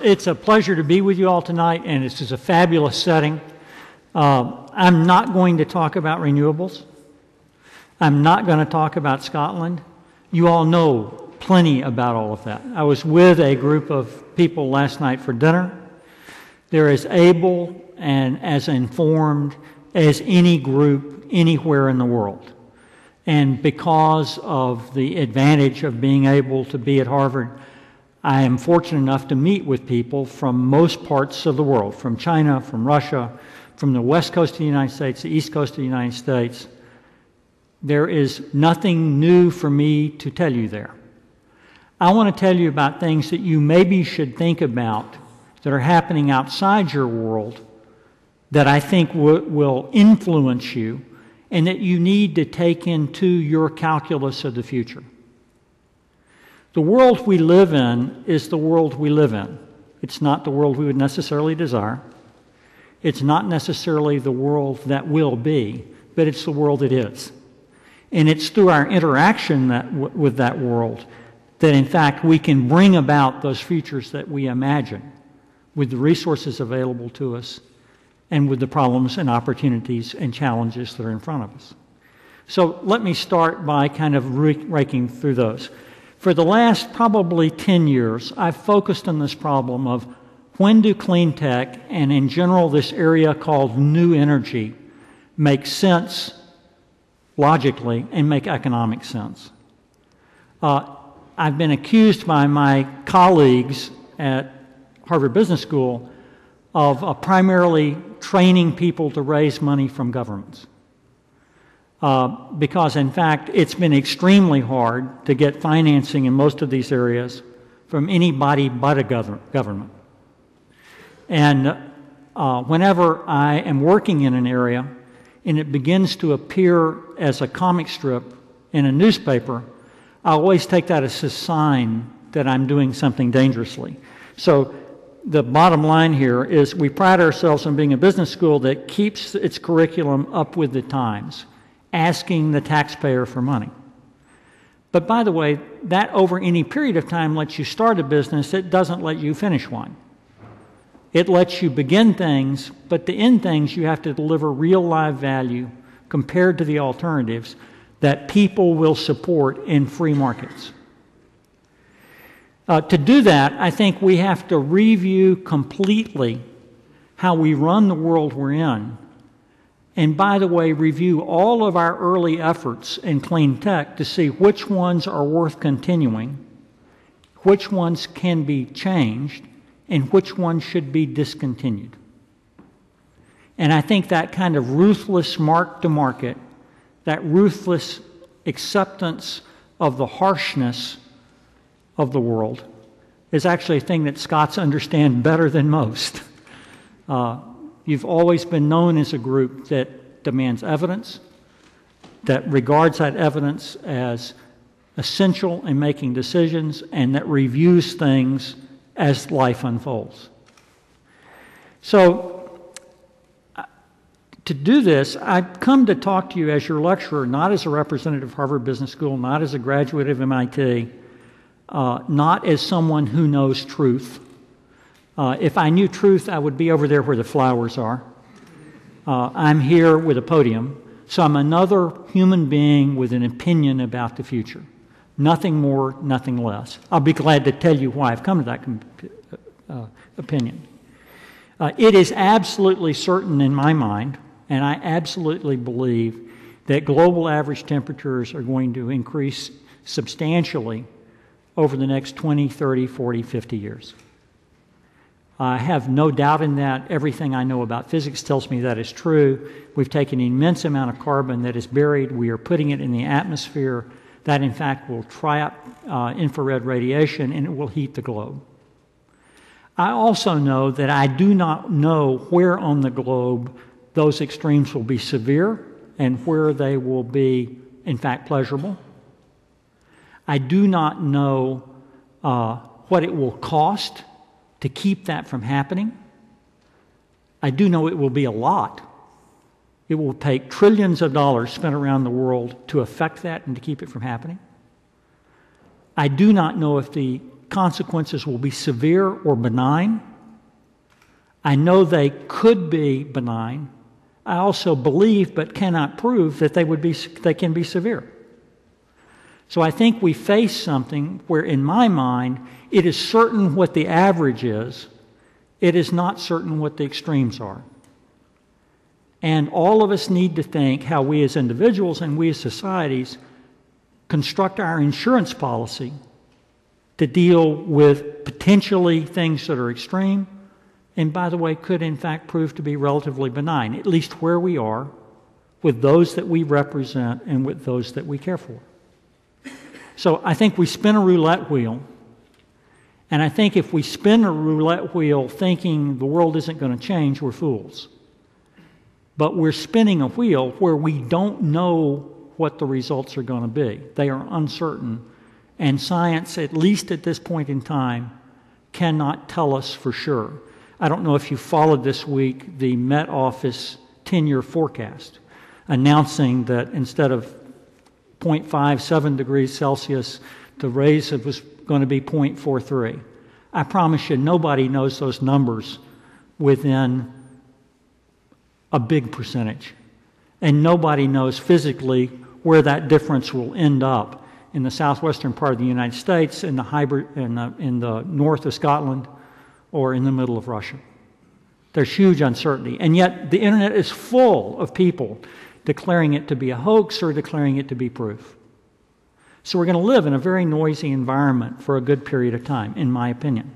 It's a pleasure to be with you all tonight, and this is a fabulous setting. I'm not going to talk about renewables. I'm not going to talk about Scotland. You all know plenty about all of that. I was with a group of people last night for dinner. They're as able and as informed as any group anywhere in the world. And because of the advantage of being able to be at Harvard, I am fortunate enough to meet with people from most parts of the world, from China, from Russia, from the west coast of the United States, the east coast of the United States. There is nothing new for me to tell you there. I want to tell you about things that you maybe should think about that are happening outside your world that I think will influence you and that you need to take into your calculus of the future. The world we live in is the world we live in. It's not the world we would necessarily desire. It's not necessarily the world that will be, but it's the world it is. And it's through our interaction with that world that, in fact, we can bring about those futures that we imagine with the resources available to us and with the problems and opportunities and challenges that are in front of us. So let me start by kind of raking through those. For the last probably 10 years, I've focused on this problem of when do clean tech and in general this area called new energy make sense logically and make economic sense. I've been accused by my colleagues at Harvard Business School of primarily training people to raise money from governments. Because, in fact, it's been extremely hard to get financing in most of these areas from anybody but a government. And whenever I am working in an area and it begins to appear as a comic strip in a newspaper, I always take that as a sign that I'm doing something dangerously. So the bottom line here is we pride ourselves on being a business school that keeps its curriculum up with the times, asking the taxpayer for money. But by the way, that over any period of time lets you start a business. It doesn't let you finish one. It lets you begin things, but to end things you have to deliver real live value compared to the alternatives that people will support in free markets. To do that, I think we have to review completely how we run the world we're in. And by the way, review all of our early efforts in clean tech to see which ones are worth continuing, which ones can be changed, and which ones should be discontinued. And I think that kind of ruthless mark to market, that ruthless acceptance of the harshness of the world is actually a thing that Scots understand better than most. You've always been known as a group that demands evidence, that regards that evidence as essential in making decisions, and that reviews things as life unfolds. So, to do this, I've come to talk to you as your lecturer, not as a representative of Harvard Business School, not as a graduate of MIT, not as someone who knows truth. If I knew truth, I would be over there where the flowers are. I'm here with a podium, so I'm another human being with an opinion about the future. Nothing more, nothing less. I'll be glad to tell you why I've come to that opinion. It is absolutely certain in my mind, and I absolutely believe that global average temperatures are going to increase substantially over the next 20, 30, 40, 50 years. I have no doubt in that. Everything I know about physics tells me that is true. We've taken an immense amount of carbon that is buried. We are putting it in the atmosphere. That, in fact, will trap infrared radiation, and it will heat the globe. I also know that I do not know where on the globe those extremes will be severe and where they will be, in fact, pleasurable. I do not know what it will cost to keep that from happening. I do know it will be a lot. It will take trillions of dollars spent around the world to affect that and to keep it from happening. I do not know if the consequences will be severe or benign. I know they could be benign. I also believe but cannot prove that they can be severe. So I think we face something where, in my mind, it is certain what the average is. It is not certain what the extremes are. And all of us need to think how we as individuals and we as societies construct our insurance policy to deal with potentially things that are extreme and, by the way, could in fact prove to be relatively benign, at least where we are, with those that we represent and with those that we care for. So I think we spin a roulette wheel, and I think if we spin a roulette wheel thinking the world isn't going to change, we're fools. But we're spinning a wheel where we don't know what the results are going to be. They are uncertain, and science, at least at this point in time, cannot tell us for sure. I don't know if you followed this week the Met Office 10-year forecast announcing that instead of 0.57 degrees Celsius, the raise was going to be 0.43. I promise you, nobody knows those numbers within a big percentage. And nobody knows physically where that difference will end up in the southwestern part of the United States, in the north of Scotland, or in the middle of Russia. There's huge uncertainty. And yet the internet is full of people declaring it to be a hoax or declaring it to be proof. So we're going to live in a very noisy environment for a good period of time, in my opinion.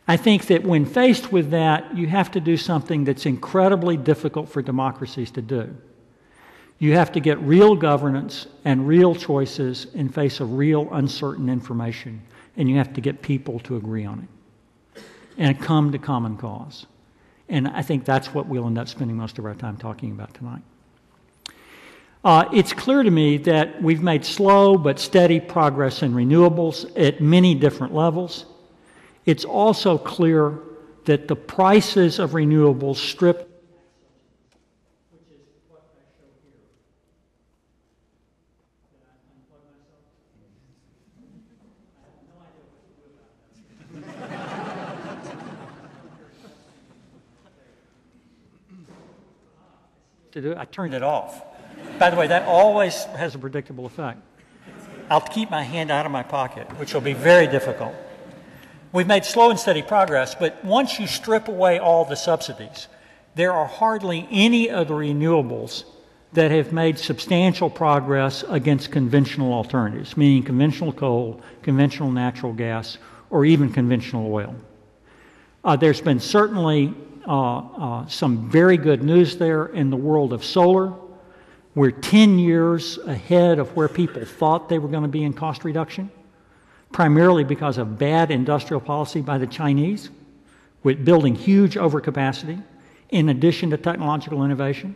I think that when faced with that, you have to do something that's incredibly difficult for democracies to do. You have to get real governance and real choices in face of real uncertain information, and you have to get people to agree on it and come to common cause. And I think that's what we'll end up spending most of our time talking about tonight. It's clear to me that we've made slow but steady progress in renewables at many different levels. It's also clear that the prices of renewables strip, which is what I show here. Did I unplug myself? I have no idea what to do about that. I turned it off. By the way, that always has a predictable effect. I'll keep my hand out of my pocket, which will be very difficult. We've made slow and steady progress, but once you strip away all the subsidies, there are hardly any of the renewables that have made substantial progress against conventional alternatives, meaning conventional coal, conventional natural gas, or even conventional oil. There's been certainly some very good news there in the world of solar. We're 10 years ahead of where people thought they were going to be in cost reduction, primarily because of bad industrial policy by the Chinese, with building huge overcapacity, in addition to technological innovation.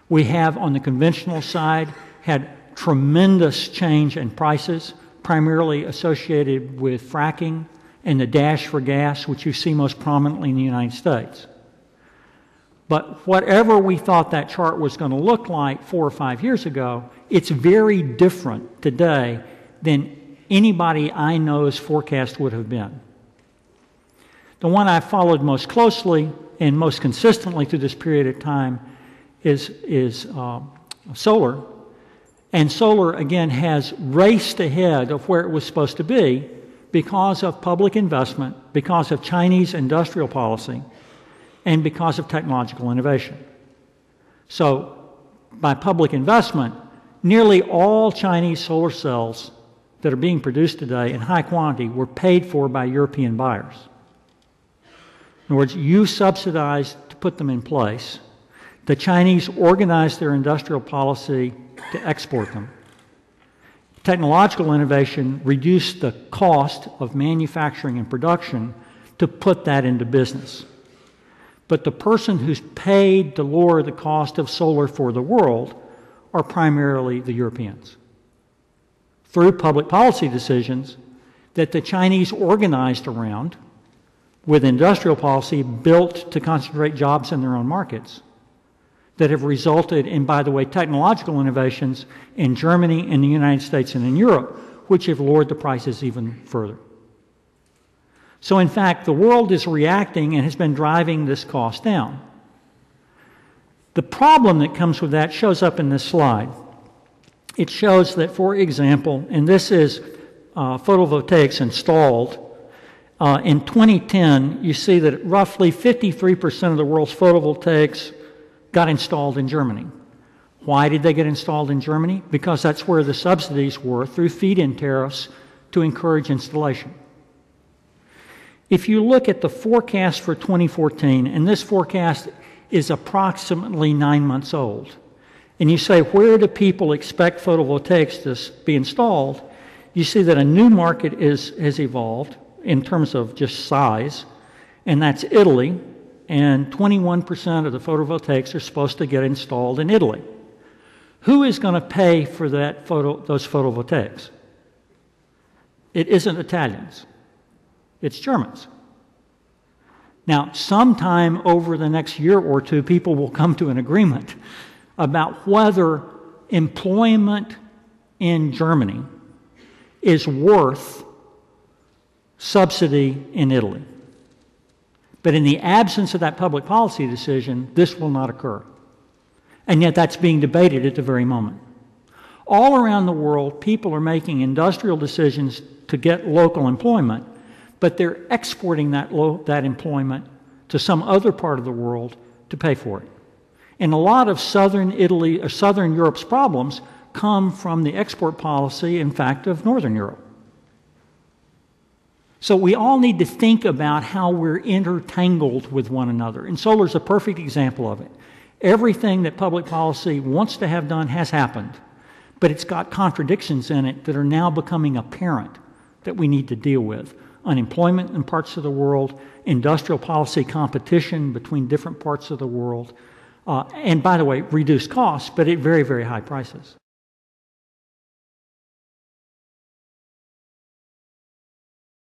We have, on the conventional side, had tremendous change in prices, primarily associated with fracking and the dash for gas, which you see most prominently in the United States. But whatever we thought that chart was going to look like 4 or 5 years ago, it's very different today than anybody I know's forecast would have been. The one I followed most closely and most consistently through this period of time is solar. And solar, again, has raced ahead of where it was supposed to be because of public investment, because of Chinese industrial policy, and because of technological innovation. So, by public investment, nearly all Chinese solar cells that are being produced today in high quantity were paid for by European buyers. In other words, you subsidized to put them in place. The Chinese organized their industrial policy to export them. Technological innovation reduced the cost of manufacturing and production to put that into business. But the person who's paid to lower the cost of solar for the world are primarily the Europeans, through public policy decisions that the Chinese organized around, with industrial policy built to concentrate jobs in their own markets, that have resulted in, by the way, technological innovations in Germany, in the United States, and in Europe, which have lowered the prices even further. So in fact, the world is reacting and has been driving this cost down. The problem that comes with that shows up in this slide. It shows that, for example, and this is photovoltaics installed. In 2010, you see that roughly 53% of the world's photovoltaics got installed in Germany. Why did they get installed in Germany? Because that's where the subsidies were through feed-in tariffs to encourage installation. If you look at the forecast for 2014, and this forecast is approximately 9 months old, and you say, where do people expect photovoltaics to be installed? You see that a new market has evolved in terms of just size, and that's Italy, and 21% of the photovoltaics are supposed to get installed in Italy. Who is going to pay for those photovoltaics? It isn't Italians. It's Germans. Now, sometime over the next year or two, people will come to an agreement about whether employment in Germany is worth subsidy in Italy. But in the absence of that public policy decision, this will not occur. And yet that's being debated at the very moment. All around the world, people are making industrial decisions to get local employment, but they're exporting that employment to some other part of the world to pay for it. And a lot of southern Italy or southern Europe's problems come from the export policy, in fact, of northern Europe. So we all need to think about how we're intertangled with one another. And solar is a perfect example of it. Everything that public policy wants to have done has happened, but it's got contradictions in it that are now becoming apparent that we need to deal with. Unemployment in parts of the world, industrial policy competition between different parts of the world, and by the way, reduced costs, but at very, very high prices.